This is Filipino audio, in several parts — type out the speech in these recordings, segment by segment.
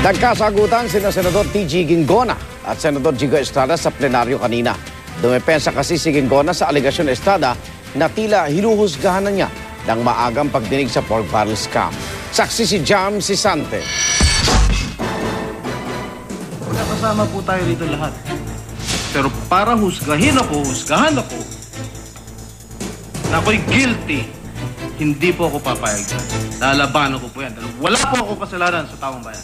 Nagkasagutan sina Senador T.G. Ginggona at Senador Jigo Estrada sa plenaryo kanina. Dumepensa kasi si Ginggona sa alegasyon Estrada na tila hinuhusgahan na niya ng maagang pagdinig sa pork barrel scam. Saksi si Jam Sisante. Kasama po tayo dito lahat. Pero para husgahan ako, na ako'y guilty, hindi po ako papayag dyan. Lalabanan ko po yan. Wala po ako kasalanan sa taong bayan.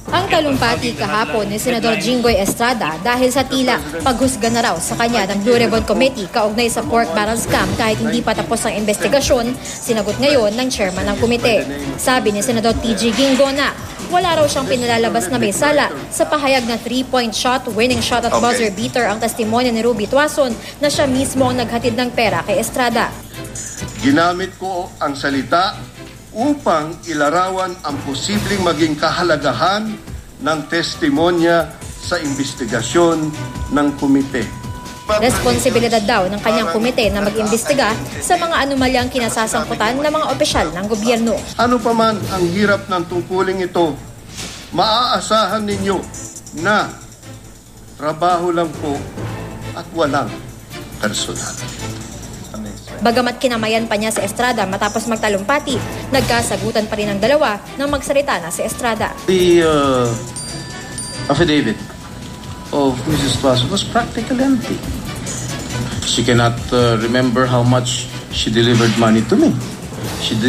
Ang talumpati kahapon ni Senador Jinggoy Estrada dahil sa tila paghusga na raw sa kanya ng Blue Ribbon Committee kaugnay sa pork barrel scam kahit hindi pa tapos ang investigasyon, sinagot ngayon ng chairman ng komite. Sabi ni Senador T.G. Ginggona, wala raw siyang pinalalabas na may sala sa pahayag na 3-point shot, winning shot at buzzer beater ang testimonya ni Ruby Tuason na siya mismo ang naghatid ng pera kay Estrada. Ginamit ko ang salita upang ilarawan ang posibleng maging kahalagahan ng testimonya sa investigasyon ng komite. Responsibilidad daw ng kanyang komite na mag-imbestiga sa mga anomalyang kinasasangkutan ng mga opisyal ng gobyerno. Ano pa man ang hirap ng tungkuling ito, maaasahan ninyo na trabaho lang po at walang personal. Bagamat kinamayan pa niya si Estrada matapos magtalumpati, nagkasagutan pa rin ang dalawa nang magsalita na si Estrada. The affidavit of Mrs. Tuason was practically empty. She cannot remember how much she delivered money to me. She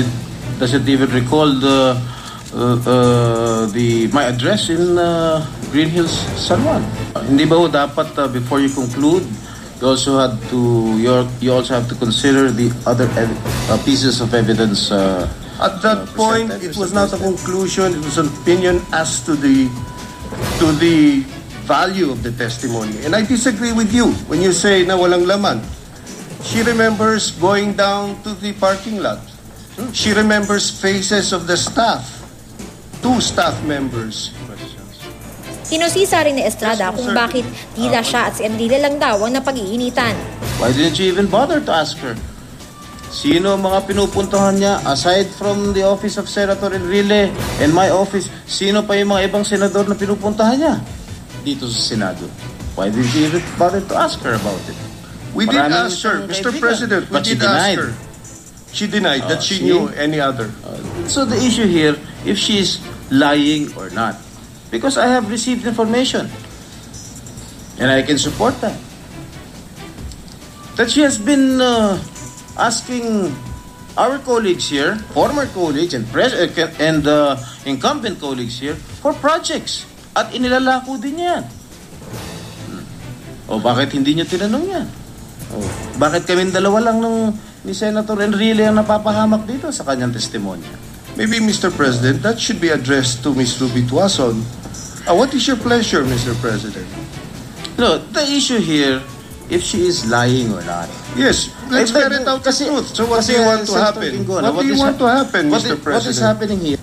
doesn't even recall my address in Green Hills, San Juan. Hindi ba ho dapat before you conclude, you also have to consider the other pieces of evidence. At that point, it was not a conclusion; it was an opinion as to the value of the testimony. And I disagree with you when you say na walang laman. She remembers going down to the parking lot. She remembers faces of the staff, 2 staff members. Sinusisa rin ni Estrada kung bakit tila siya at si Enrile lang daw ang napag-iinitan. Why didn't you even bother to ask her? Sino ang mga pinupuntahan niya aside from the office of Senator Enrile and my office? Sino pa yung mga ibang senador na pinupuntahan niya dito sa Senado? Why didn't you even bother to ask her about it? We did ask her, Mr. President. We did ask her. She denied that she knew any other. So the issue here, if she is lying or not, because I have received information and I can support that she has been asking our colleagues here, former colleagues and incumbent colleagues here for projects at inilalako din yan. O bakit hindi niyo tinanong yan? O bakit kaming dalawa lang ni Senator Enrile ang napapahamak dito sa kanyang testimonya? Maybe, Mr. President, that should be addressed to Ms. Ruby Tuason. What is your pleasure, Mr. President? No, the issue here, if she is lying or not. Yes, let's ferret out the truth. So what do you want to happen? What do you want to happen, Mr. President? What is happening here?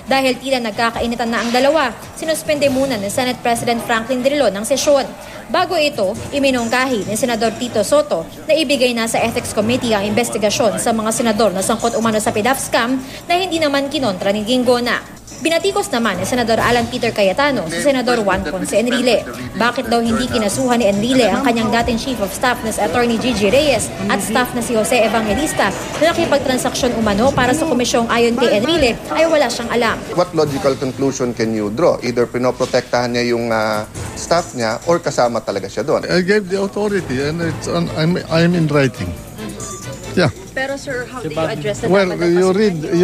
Dahil tila nagkakainitan na ang dalawa, sinuspende muna ni Senate President Franklin Drilon ang sesyon. Bago ito, iminungkahi ni Senador Tito Soto na ibigay na sa Ethics Committee ang investigasyon sa mga senador na sangkot umano sa PDAF scam na hindi naman kinontra ni Ginggona. Binatikos naman ni Senador Alan Peter Cayetano si Senador Juan Ponce Enrile. Bakit daw hindi kinasuhan ni Enrile ang kanyang dating Chief of Staff na si Attorney Gigi Reyes at staff na si Jose Evangelista na nakipagtransaksyon umano para sa komisyong ayon kay Enrile ay wala siyang alam. What logical conclusion can you draw? Either pinoprotektahan niya yung staff niya or kasama talaga siya doon. I gave the authority and I'm in writing. Yeah. Pero sir, how do you address the Well, you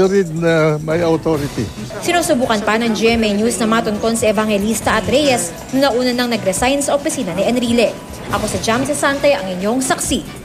read my authority. Sinusubukan pa ng GMA News na matunkon si Evangelista at Reyes na nauna nang nag-resign sa opisina ni Enrile. Ako si Jam Sisante, ang inyong saksi.